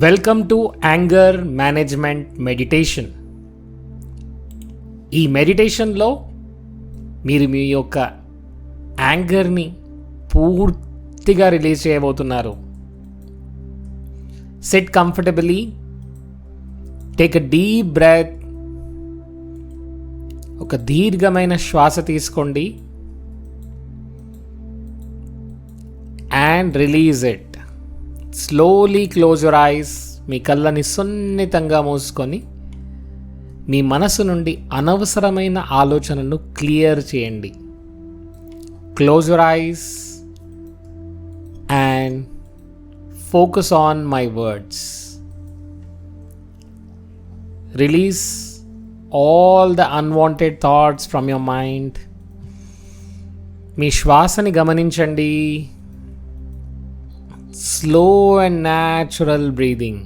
Welcome to anger management meditation. ఈ మెడిటేషన్లో మీరు మీ యొక్క యాంగర్ని పూర్తిగా రిలీజ్ చేయబోతున్నారు. Sit comfortably, take a deep breath. ఒక దీర్ఘమైన శ్వాస తీసుకోండి and release it. Slowly close your eyes. మీ కళ్ళని సున్నితంగా మూసుకొని మీ మనసు నుండి అనవసరమైన ఆలోచనను క్లియర్ చేయండి. Close your eyes and focus on my words. Release all the unwanted thoughts from your mind. మీ శ్వాసని గమనించండి. Slow and natural breathing.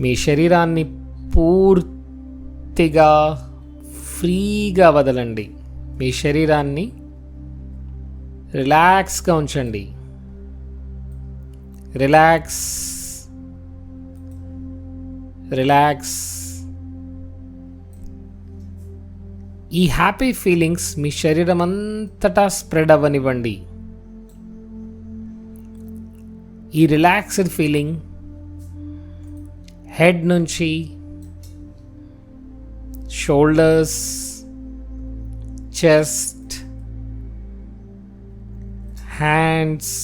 మీ శరీరాన్ని పూర్తిగా ఫ్రీగా వదలండి. మీ శరీరాన్ని రిలాక్స్గా ఉంచండి. Relax relax. ఈ హ్యాపీ ఫీలింగ్స్ మీ శరీరం అంతటా స్ప్రెడ్ అవ్వనివ్వండి. ఈ రిలాక్స్డ్ ఫీలింగ్ హెడ్ నుంచి షోల్డర్స్, చెస్ట్, హ్యాండ్స్,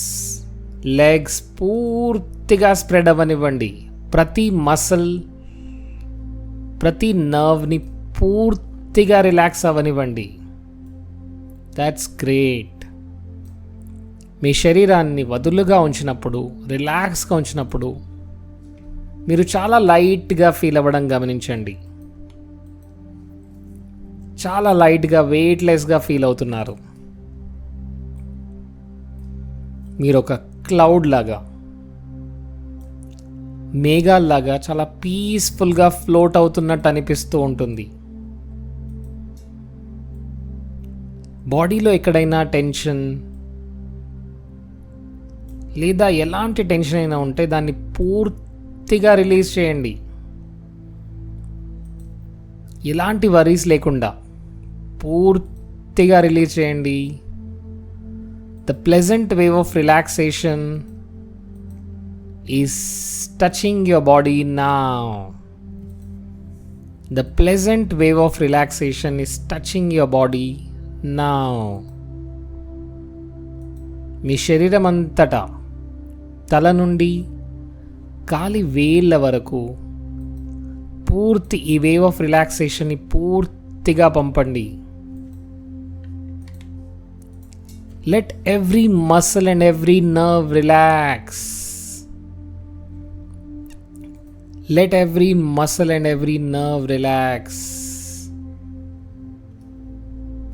లెగ్స్ పూర్తిగా స్ప్రెడ్ అవ్వనివ్వండి. ప్రతి మసిల్, ప్రతి నర్వ్ని పూర్తిగా రిలాక్స్ అవ్వనివ్వండి. That's great. మీ శరీరాన్ని వదులుగా ఉంచినప్పుడు, రిలాక్స్గా ఉంచినప్పుడు మీరు చాలా లైట్గా ఫీల్ అవ్వడం గమనించండి. చాలా లైట్గా, వెయిట్లెస్గా ఫీల్ అవుతున్నారు. మీరు ఒక క్లౌడ్ లాగా, మేఘాల్లాగా చాలా పీస్ఫుల్గా ఫ్లోట్ అవుతున్నట్టు అనిపిస్తూ ఉంటుంది. బాడీలో ఎక్కడైనా టెన్షన్ లేదా ఎలాంటి టెన్షన్ అయినా ఉంటే దాన్ని పూర్తిగా రిలీజ్ చేయండి. ఎలాంటి వరీస్ లేకుండా పూర్తిగా రిలీజ్ చేయండి. The pleasant wave of relaxation is touching your body now. The pleasant wave of relaxation is touching your body now. మీ శరీరం అంతటా, తల నుండి కాలి వేళ్ళ వరకు పూర్తి ఈ వేవ్ ఆఫ్ రిలాక్సేషన్ని పూర్తిగా పంపండి. Let every muscle and every nerve relax. Let every muscle and every nerve relax.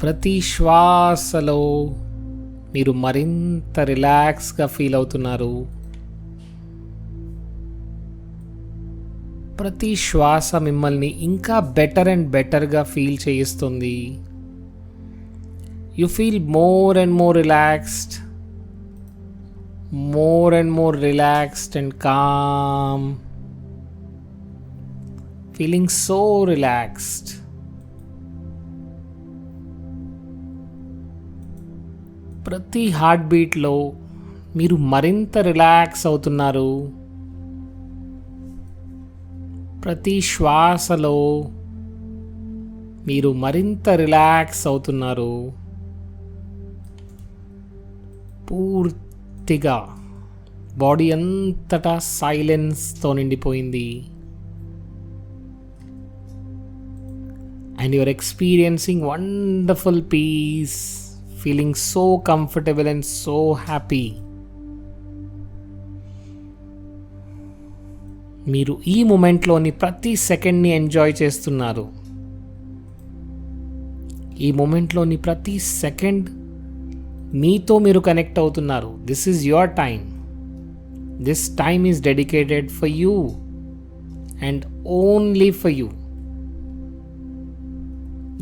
ప్రతి శ్వాసలో మీరు మరింత రిలాక్స్గా ఫీల్ అవుతున్నారు. ప్రతి శ్వాస మిమ్మల్ని ఇంకా బెటర్ అండ్ బెటర్గా ఫీల్ చేయిస్తుంది. You feel more and more relaxed, more and more relaxed and calm, feeling so relaxed. ప్రతి హార్ట్ బీట్లో మీరు మరింత రిలాక్స్ అవుతున్నారు. ప్రతి శ్వాసలో మీరు మరింత రిలాక్స్ అవుతున్నారు. పూర్తిగా బాడీ అంతటా సైలెన్స్తో నిండిపోయింది. And you are experiencing wonderful peace, feeling so comfortable and so happy. మీరు ఈ మూమెంట్లోని ప్రతి సెకండ్ని ఎంజాయ్ చేస్తున్నారు. ఈ మూమెంట్లోని ప్రతి సెకండ్ మీతో మీరు కనెక్ట్ అవుతున్నారు. This is your time. This time is dedicated for you and only for you.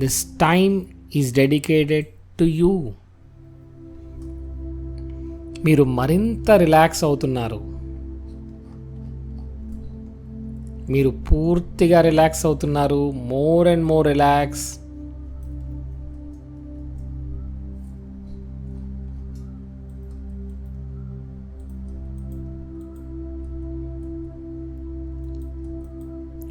This time is dedicated to you. మీరు మరింత రిలాక్స్ అవుతున్నారు. మీరు పూర్తిగా రిలాక్స్ అవుతున్నారు. More and more relax.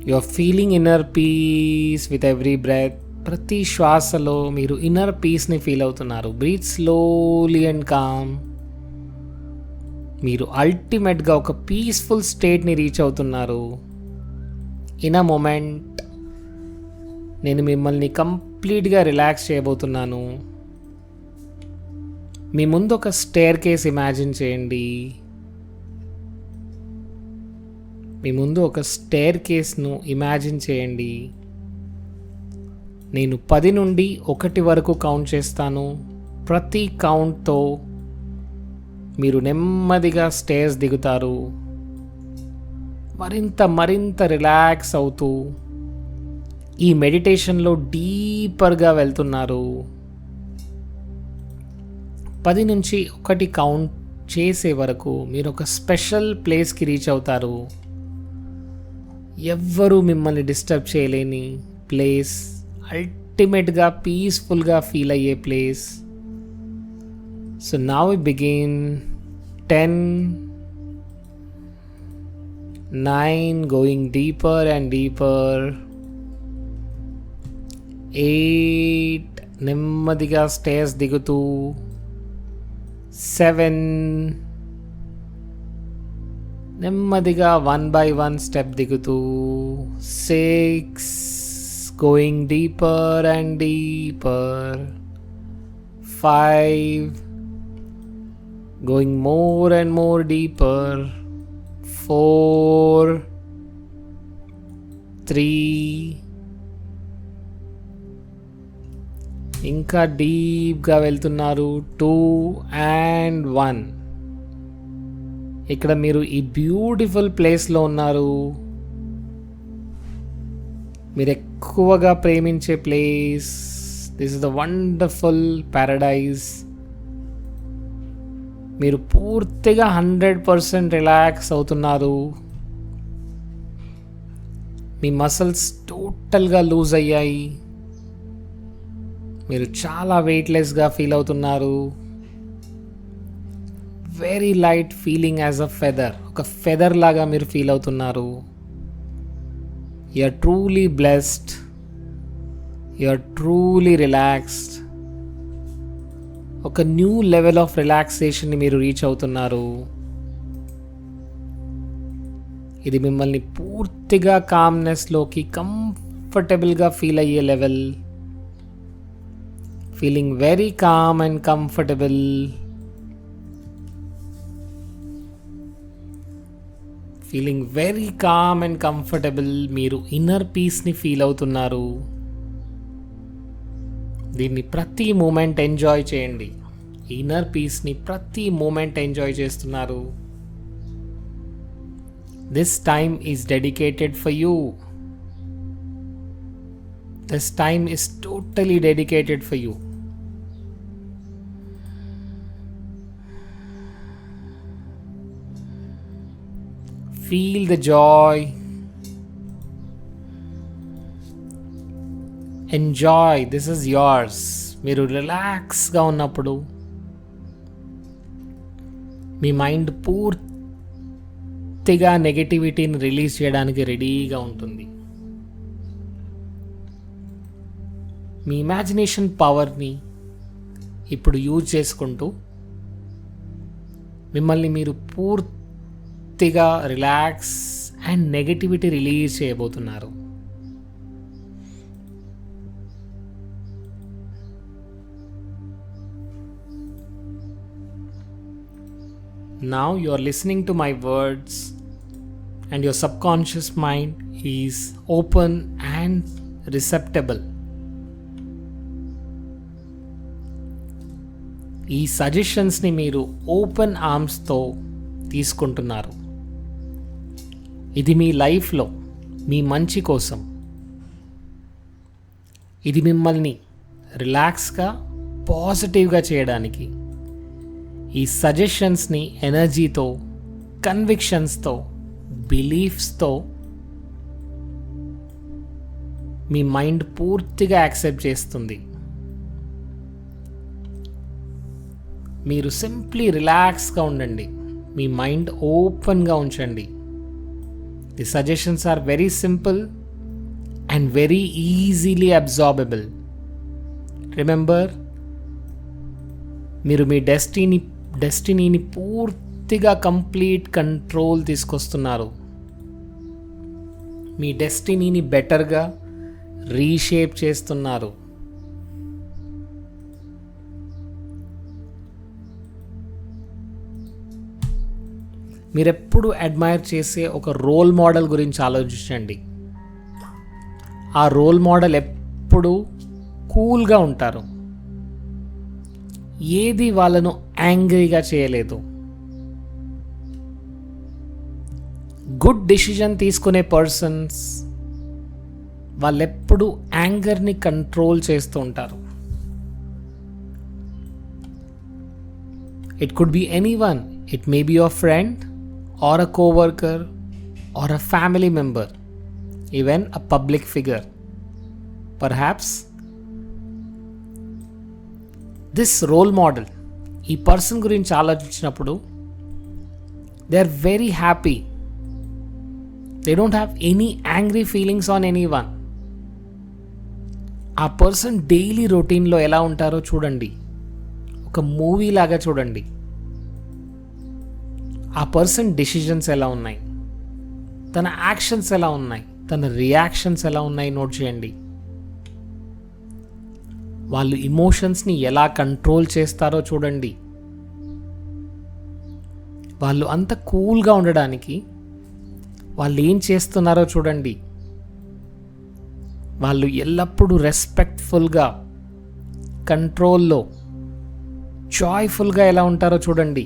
You are feeling inner peace with every breath. ప్రతి శ్వాసలో మీరు inner పీస్ని ఫీల్ అవుతున్నారు. Breathe slowly and calm. మీరు అల్టిమేట్గా ఒక పీస్ఫుల్ స్టేట్ని రీచ్ అవుతున్నారు. ఇన్ అ మూమెంట్ నేను మిమ్మల్ని కంప్లీట్గా రిలాక్స్ చేయబోతున్నాను. మీ ముందు ఒక స్టేర్ కేస్ ఇమాజిన్ చేయండి. మీ ముందు ఒక స్టేర్ కేస్ను ఇమాజిన్ చేయండి. నేను 10 నుండి 1 వరకు కౌంట్ చేస్తాను. ప్రతి కౌంట్తో మీరు నెమ్మదిగా స్టేర్స్ దిగుతారు. మరింత రిలాక్స్ అవుతూ ఈ మెడిటేషన్లో డీపర్గా వెళ్తున్నారు. 10 నుంచి 1 కౌంట్ చేసే వరకు మీరు ఒక స్పెషల్ ప్లేస్కి రీచ్ అవుతారు. ఎవ్వరూ మిమ్మల్ని డిస్టర్బ్ చేయలేని ప్లేస్, అల్టిమేట్గా పీస్ఫుల్గా ఫీల్ అయ్యే place. So now we begin. 10, 9, going deeper and deeper. 8, నెమ్మదిగా స్టేర్స్ దిగుతూ. 7, నెమ్మదిగా 1 by 1 స్టెప్ దిగుతూ. 6, going deeper and deeper. 5, going more and more deeper. 4, 3, ఇంకా డీప్గా వెళ్తున్నారు. 2 and 1. ఇక్కడ మీరు ఈ బ్యూటిఫుల్ ప్లేస్లో ఉన్నారు. మీరు ఎక్కువగా ప్రేమించే place. This is the wonderful Paradise. మీరు పూర్తిగా 100% రిలాక్స్ అవుతున్నారు. మీ మసిల్స్ టోటల్గా లూజ్ అయ్యాయి. మీరు చాలా వెయిట్లెస్గా ఫీల్ అవుతున్నారు. Very light feeling as a feather. ఒక ఫెదర్ లాగా మీరు ఫీల్ అవుతున్నారు. You are truly blessed. You are truly relaxed. ఒక న్యూ లెవెల్ ఆఫ్ రిలాక్సేషన్ని మీరు రీచ్ అవుతున్నారు. ఇది మిమ్మల్ని పూర్తిగా కామ్నెస్లోకి కంఫర్టబుల్గా ఫీల్ అయ్యే level. Feeling very calm and comfortable. Feeling very calm and comfortable. మీరు ఇన్నర్ పీస్ని ఫీల్ అవుతున్నారు. దీన్ని ప్రతి మూమెంట్ ఎంజాయ్ చేయండి. ఇన్నర్ పీస్ని ప్రతి మూమెంట్ ఎంజాయ్ చేస్తున్నారు. This time is dedicated for you. This time is totally dedicated for you. Feel the joy. Enjoy. This is yours. మీరు రిలాక్స్గా ఉన్నప్పుడు మీ మైండ్ పూర్తిగా నెగటివిటీని రిలీజ్ చేయడానికి రెడీగా ఉంటుంది. మీ ఇమాజినేషన్ పవర్ని ఇప్పుడు యూజ్ చేసుకుంటూ మిమ్మల్ని మీరు పూర్తిగా రిలాక్స్ అండ్ నెగటివిటీ రిలీజ్ చేయబోతున్నారు. Now you are listening to my words and your subconscious mind is open and receptible. ఈ సజెషన్స్ని మీరు ఓపెన్ ఆర్మ్స్తో తీసుకుంటున్నారు. ఇది మీ లైఫ్లో మీ మంచి కోసం. ఇది మిమ్మల్ని రిలాక్స్గా పాజిటివ్గా చేయడానికి. ఈ సజెషన్స్ని ఎనర్జీతో, కన్విక్షన్స్తో, బిలీఫ్స్తో మీ మైండ్ పూర్తిగా యాక్సెప్ట్ చేస్తుంది. మీరు సింప్లీ రిలాక్స్గా ఉండండి, మీ మైండ్ ఓపెన్గా ఉంచండి. The suggestions are very simple and very easily absorbable. Remember, మీరు మీ డెస్టినీని పూర్తిగా కంప్లీట్ కంట్రోల్ తీసుకొస్తున్నారు. మీ డెస్టినీని బెటర్గా రీషేప్ చేస్తున్నారు. మీరెప్పుడు అడ్మైర్ చేసే ఒక రోల్ మోడల్ గురించి ఆలోచించండి. ఆ రోల్ మోడల్ ఎప్పుడు కూల్గా ఉంటారు, ఏది వాళ్ళను యాంగ్రీగా చేయలేదు. గుడ్ డిసిజన్ తీసుకునే పర్సన్స్ వాళ్ళెప్పుడు యాంగర్ని కంట్రోల్ చేస్తూ ఉంటారు. It could be anyone. It may be your friend or a co-worker or a family member, even a public figure. Perhaps this role model, ఈ పర్సన్ గురించి ఆలోచించినప్పుడు they are very happy. They don't have any angry feelings on anyone. ఆ person daily రొటీన్లో ఎలా ఉంటారో చూడండి, ఒక movie లాగా చూడండి. ఆ పర్సన్ డెసిషన్స్ ఎలా ఉన్నాయి, తన యాక్షన్స్ ఎలా ఉన్నాయి, తన రియాక్షన్స్ ఎలా ఉన్నాయి నోట్ చేయండి. వాళ్ళు ఇమోషన్స్ని ఎలా కంట్రోల్ చేస్తారో చూడండి. వాళ్ళు అంత కూల్గా ఉండడానికి వాళ్ళు ఏం చేస్తున్నారో చూడండి. వాళ్ళు ఎల్లప్పుడూ రెస్పెక్ట్ఫుల్గా, కంట్రోల్లో, జాయ్ఫుల్గా ఎలా ఉంటారో చూడండి.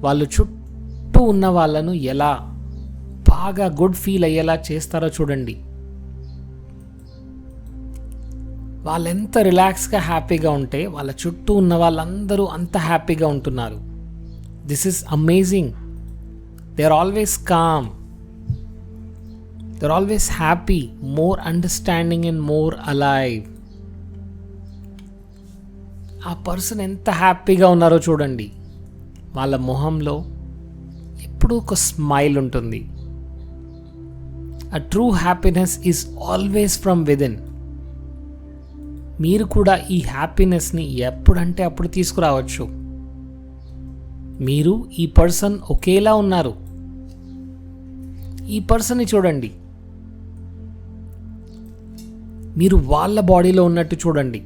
వాళ్ళు చుట్టూ ఉన్న వాళ్ళను ఎలా బాగా గుడ్ ఫీల్ అయ్యేలా చేస్తారో చూడండి. వాళ్ళు ఎంత రిలాక్స్గా హ్యాపీగా ఉంటే వాళ్ళ చుట్టూ ఉన్న వాళ్ళందరూ అంత హ్యాపీగా ఉంటున్నారు. This is amazing. They are always calm, they are always happy, more understanding and more alive. ఆ పర్సన్ ఎంత హ్యాపీగా ఉన్నారో చూడండి. వాళ్ళ మొహంలో ఎప్పుడూ ఒక స్మైల్ ఉంటుంది. A true happiness is always from within. మీరు కూడా ఈ హ్యాపీనెస్ని ఎప్పుడంటే అప్పుడు తీసుకురావచ్చు. మీరు ఈ పర్సన్ ఒకేలా ఉన్నారు. ఈ పర్సన్ని చూడండి, మీరు వాళ్ళ బాడీలో ఉన్నట్టు చూడండి.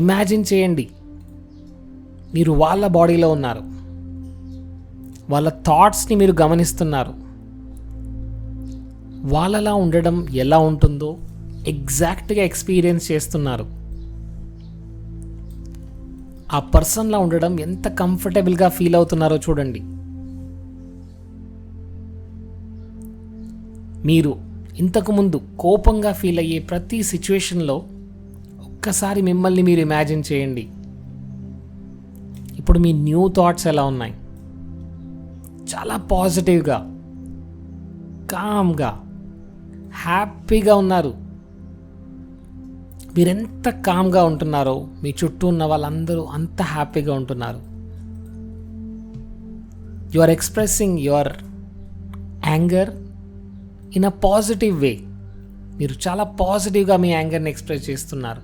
ఇమాజిన్ చేయండి, మీరు వాళ్ళ బాడీలో ఉన్నారు, వాళ్ళ థాట్స్ని మీరు గమనిస్తున్నారు. వాళ్ళలా ఉండడం ఎలా ఉంటుందో ఎగ్జాక్ట్గా ఎక్స్పీరియన్స్ చేస్తున్నారు. ఆ పర్సన్లా ఉండడం ఎంత కంఫర్టబుల్గా ఫీల్ అవుతున్నారో చూడండి. మీరు ఇంతకుముందు కోపంగా ఫీల్ అయ్యే ప్రతి సిచ్యువేషన్లో ఒక్కసారి మిమ్మల్ని మీరు ఇమాజిన్ చేయండి. ఇప్పుడు మీ న్యూ థాట్స్ ఎలా ఉన్నాయి? చాలా పాజిటివ్గా, కామ్గా, హ్యాపీగా ఉన్నారు. మీరెంత కామ్గా ఉంటున్నారో మీ చుట్టూ ఉన్న వాళ్ళందరూ అంత హ్యాపీగా ఉంటున్నారు. You are expressing your anger in a positive way. మీరు చాలా పాజిటివ్గా మీ యాంగర్ని ఎక్స్ప్రెస్ చేస్తున్నారు.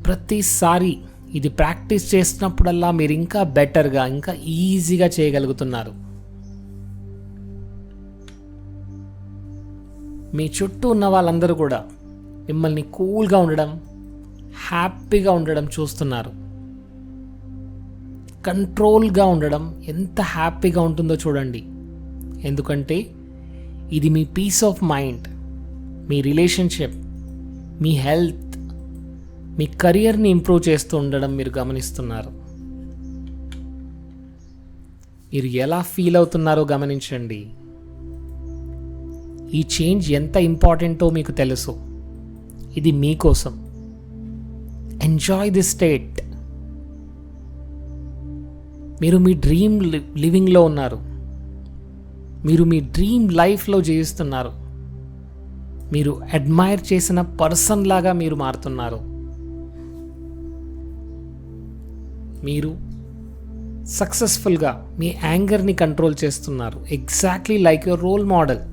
ప్రతిసారి ఇది ప్రాక్టీస్ చేస్తున్నప్పుడల్లా మీరు ఇంకా బెటర్గా, ఇంకా ఈజీగా చేయగలుగుతున్నారు. మీ చుట్టూ ఉన్న వాళ్ళందరూ కూడా మిమ్మల్ని కూల్గా ఉండడం, హ్యాపీగా ఉండడం చూస్తున్నారు. కంట్రోల్గా ఉండడం ఎంత హ్యాపీగా ఉంటుందో చూడండి. ఎందుకంటే ఇది మీ పీస్ ఆఫ్ మైండ్, మీ రిలేషన్షిప్, మీ హెల్త్, మీ కెరియర్ని ఇంప్రూవ్ చేస్తూ ఉండడం మీరు గమనిస్తున్నారు. మీరు ఎలా ఫీల్ అవుతున్నారో గమనించండి. ఈ చేంజ్ ఎంత ఇంపార్టెంటో మీకు తెలుసు. ఇది మీకోసం. Enjoy this state. మీరు మీ డ్రీమ్ లివింగ్లో ఉన్నారు. మీరు మీ డ్రీమ్ లైఫ్లో జీవిస్తున్నారు. మీరు అడ్మైర్ చేసిన పర్సన్ లాగా మీరు మారుతున్నారు. మీరు సక్సెస్ఫుల్గా మీ యాంగర్ని కంట్రోల్ చేస్తున్నారు, exactly like your role model.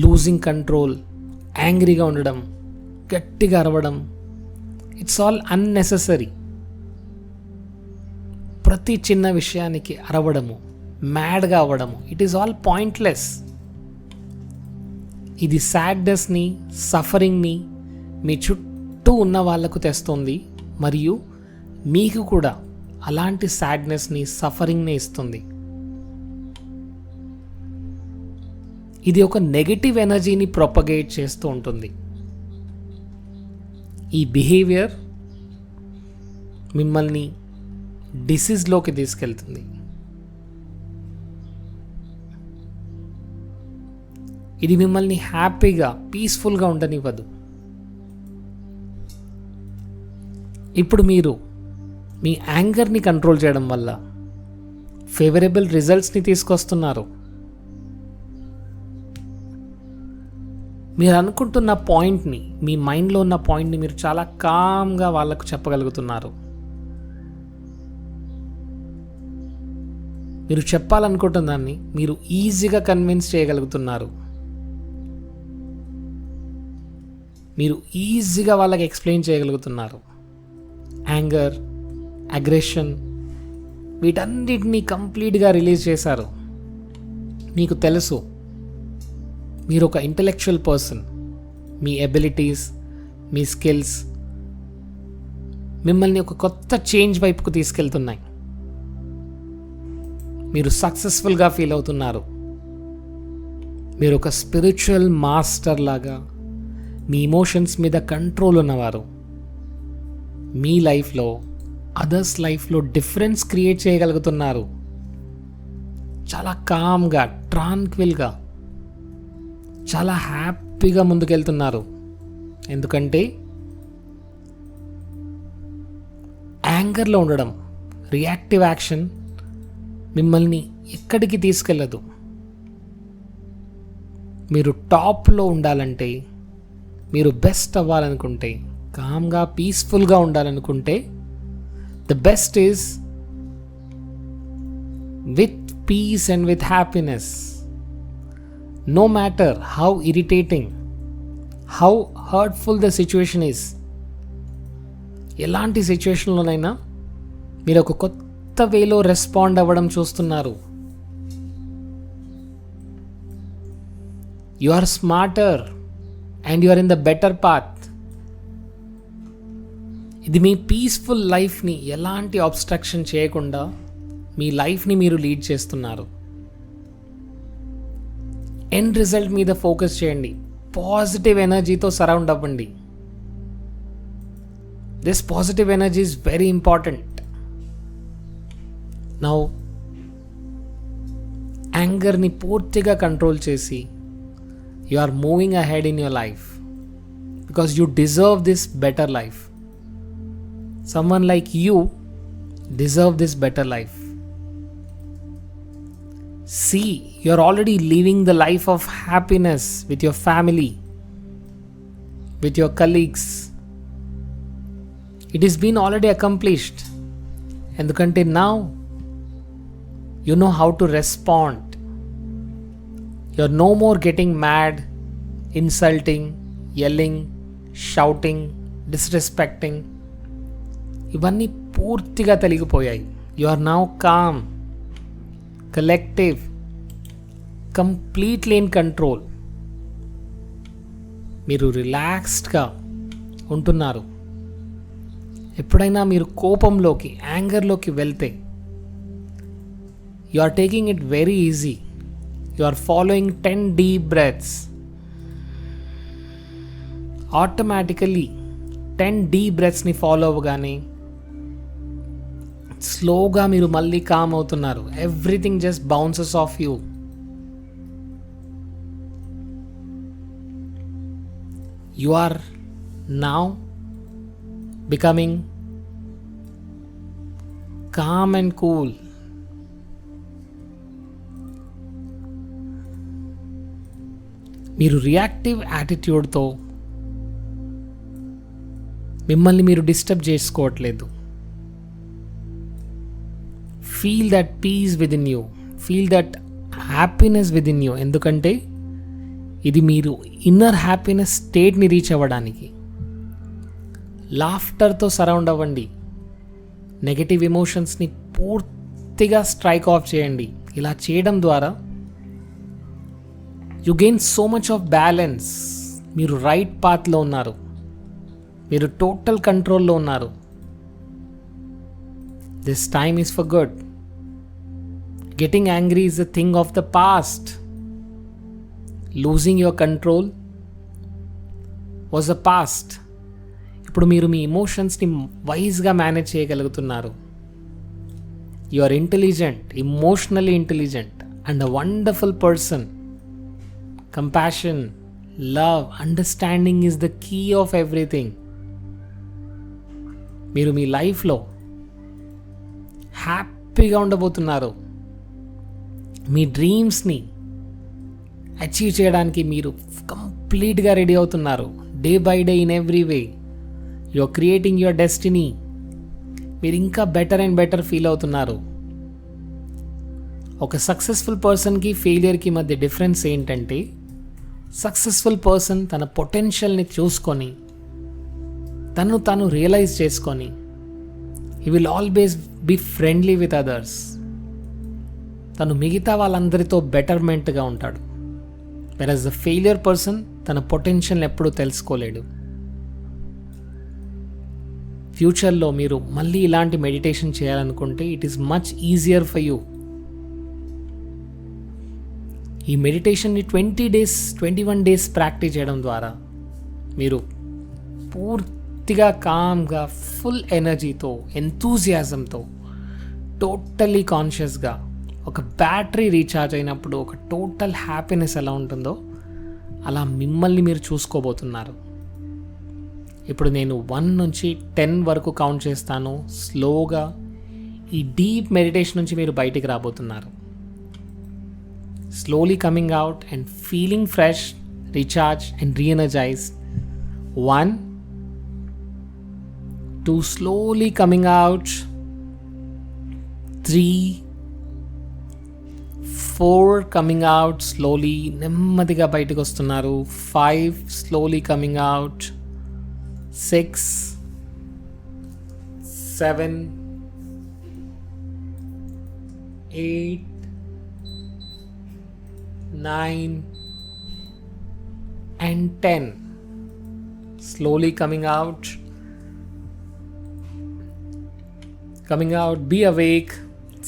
Losing control, యాంగ్రీగా ఉండడం, గట్టిగా అరవడం, ఇట్స్ ఆల్ అన్నెసెసరీ. ప్రతి చిన్న విషయానికి అరవడము, మ్యాడ్గా అవ్వడము, ఇట్ ఈస్ ఆల్ పాయింట్లెస్. ఇది సాడ్నెస్ని, సఫరింగ్ని మీ చుట్టూ ఉన్న వాళ్ళకు తెస్తుంది, మరియు మీకు కూడా అలాంటి సాడ్నెస్ని, సఫరింగ్ని ఇస్తుంది. ఇది ఒక నెగటివ్ ఎనర్జీని ప్రొపగేట్ చేస్తూ ఉంటుంది. ఈ బిహేవియర్ మిమ్మల్ని డిసీజ్లోకి తీసుకెళ్తుంది. ఇది మిమ్మల్ని హ్యాపీగా, పీస్ఫుల్గా ఉండనివ్వదు. ఇప్పుడు మీరు మీ యాంగర్ని కంట్రోల్ చేయడం వల్ల ఫేవరబుల్ రిజల్ట్స్ని తీసుకొస్తున్నారు. మీరు అనుకుంటున్న పాయింట్ని, మీ మైండ్లో ఉన్న పాయింట్ని మీరు చాలా కామ్గా వాళ్ళకు చెప్పగలుగుతున్నారు. మీరు చెప్పాలనుకుంటున్న దాన్ని మీరు ఈజీగా కన్విన్స్ చేయగలుగుతున్నారు. మీరు ఈజీగా వాళ్ళకి ఎక్స్ప్లెయిన్ చేయగలుగుతున్నారు. యాంగర్, అగ్రెషన్, వీటన్నిటినీ కంప్లీట్గా రిలీజ్ చేశారు. మీకు తెలుసు మీరు ఒక ఇంటెలెక్చువల్ పర్సన్. మీ ఎబిలిటీస్, మీ స్కిల్స్ మిమ్మల్ని ఒక కొత్త చేంజ్ వైపుకు తీసుకెళ్తున్నాయి. మీరు సక్సెస్ఫుల్గా ఫీల్ అవుతున్నారు. మీరు ఒక స్పిరిచువల్ మాస్టర్ లాగా మీ ఇమోషన్స్ మీద కంట్రోల్ ఉన్నవారు. మీ లైఫ్లో, అదర్స్ లైఫ్లో డిఫరెన్స్ క్రియేట్ చేయగలుగుతున్నారు. చాలా కామ్గా, ట్రాంక్విల్గా, చాలా హ్యాపీగా ముందుకెళ్తున్నారు. ఎందుకంటే యాంగర్లో ఉండడం, రియాక్టివ్ యాక్షన్ మిమ్మల్ని ఎక్కడికి తీసుకెళ్ళదు. మీరు టాప్లో ఉండాలంటే, మీరు బెస్ట్ అవ్వాలనుకుంటే, కామ్గా, పీస్ఫుల్గా ఉండాలనుకుంటే, the best is with peace and with happiness. No matter how irritating, how hurtful the situation is, ఎలాంటి సిచ్యువేషన్లోనైనా మీరు ఒక కొత్త వేలో రెస్పాండ్ అవ్వడం చూస్తున్నారు. You are smarter and you are in the better path. ఇది మీ పీస్ఫుల్ లైఫ్ని ఎలాంటి అబ్స్ట్రక్షన్ చేయకుండా మీ లైఫ్ని మీరు లీడ్ చేస్తున్నారు. ఎండ్ రిజల్ట్ మీద ఫోకస్ చేయండి. పాజిటివ్ ఎనర్జీతో సరౌండ్ అవ్వండి. This positive energy is very important. Now యాంగర్ని పూర్తిగా కంట్రోల్ చేసి you are moving ahead in your life because you deserve this better life. Someone like you deserve this better life. See, you're already living the life of happiness with your family, with your colleagues. It has been already accomplished. Endukante now you know how to respond. You're no more getting mad, insulting, yelling, shouting, disrespecting. ఇవన్నీ పూర్తిగా తొలగిపోయాయి. You are now calm, collective, completely in control. మీరు రిలాక్స్డ్గా ఉంటున్నారు. ఎప్పుడైనా మీరు కోపంలోకి, యాంగర్లోకి వెళ్తే you are taking it very easy. You are following 10 deep breaths. Automatically 10 deep బ్రెత్స్ని ఫాలో అవ్వగానే స్లోగా మీరు మళ్ళీ కామ్ అవుతున్నారు. Everything just bounces off you. You are now becoming calm and cool. మీరు రియాక్టివ్ యాటిట్యూడ్తో మిమ్మల్ని మీరు డిస్టర్బ్ చేసుకోవట్లేదు. Feel that peace within you, feel that happiness within you. ఎందుకంటే ఇది మీరు ఇన్నర్ హ్యాపీనెస్ స్టేట్ని రీచ్ అవ్వడానికి. లాఫ్టర్తో సరౌండ్ అవ్వండి. నెగటివ్ ఎమోషన్స్ని పూర్తిగా స్ట్రైక్ ఆఫ్ చేయండి. ఇలా చేయడం ద్వారా you gain so much of balance. మీరు రైట్ పాత్లో ఉన్నారు, మీరు టోటల్ కంట్రోల్లో ఉన్నారు. This time is for good. Getting angry is the thing of the past. Losing your control was the past. ఇప్పుడు మీరు మీ ఎమోషన్స్ని వైజ్గా మేనేజ్ చేయగలుగుతున్నారు. You are intelligent, emotionally intelligent and a wonderful person. Compassion, love, understanding is the key of everything. మీరు మీ లైఫ్లో హ్యాపీగా ఉండబోతున్నారు. మీ డ్రీమ్స్ని అచీవ్ చేయడానికి మీరు కంప్లీట్గా రెడీ అవుతున్నారు. Day by day, in every way you are creating your destiny. మీరు ఇంకా బెటర్ అండ్ బెటర్ ఫీల్ అవుతున్నారు. ఒక సక్సెస్ఫుల్ పర్సన్కి ఫెయిలియర్కి మధ్య డిఫరెన్స్ ఏంటంటే, సక్సెస్ఫుల్ పర్సన్ తన పొటెన్షియల్ని చూసుకొని తను తాను రియలైజ్ చేసుకొని he will always be friendly with others. తను మిగతా వాళ్ళందరితో బెటర్మెంట్గా ఉంటాడు. వెరస్ ద ఫెయిలియర్ పర్సన్ తన పొటెన్షియల్ని ఎప్పుడూ తెలుసుకోలేడు. ఫ్యూచర్లో మీరు మళ్ళీ ఇలాంటి మెడిటేషన్ చేయాలనుకుంటే it is much easier for you. ఈ మెడిటేషన్ని 21 డేస్ ప్రాక్టీస్ చేయడం ద్వారా మీరు పూర్తిగా కామ్గా, ఫుల్ ఎనర్జీతో, ఎంతూజియాజంతో, టోటల్లీ కాన్షియస్గా ఒక బ్యాటరీ రీఛార్జ్ అయినప్పుడు ఒక టోటల్ హ్యాపీనెస్ ఎలా ఉంటుందో అలా మిమ్మల్ని మీరు చూసుకోబోతున్నారు. ఇప్పుడు నేను 1 నుంచి 10 వరకు కౌంట్ చేస్తాను. స్లోగా ఈ డీప్ మెడిటేషన్ నుంచి మీరు బయటికి రాబోతున్నారు. Slowly coming out and feeling fresh, recharged and re-energized. 1, 2, slowly coming out. 3, 4, coming out slowly, నెమ్మదిగా బయటకు వస్తున్నారు. 5, slowly coming out. 6, 7, 8, 9 and 10. Slowly coming out. Be awake.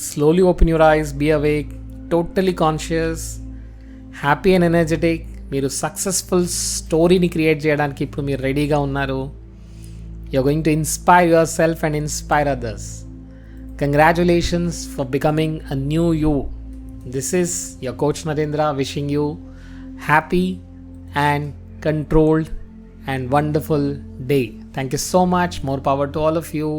Slowly open your eyes. Be awake. Totally conscious. Happy and energetic. మీరు successful స్టోరీని create చేయడానికి ఇప్పుడు మీరు రెడీగా ఉన్నారు. You are going to inspire yourself and inspire others. Congratulations for becoming a new you. This is your coach Narendra wishing you happy and controlled and wonderful day. Thank you so much. More power to all of you.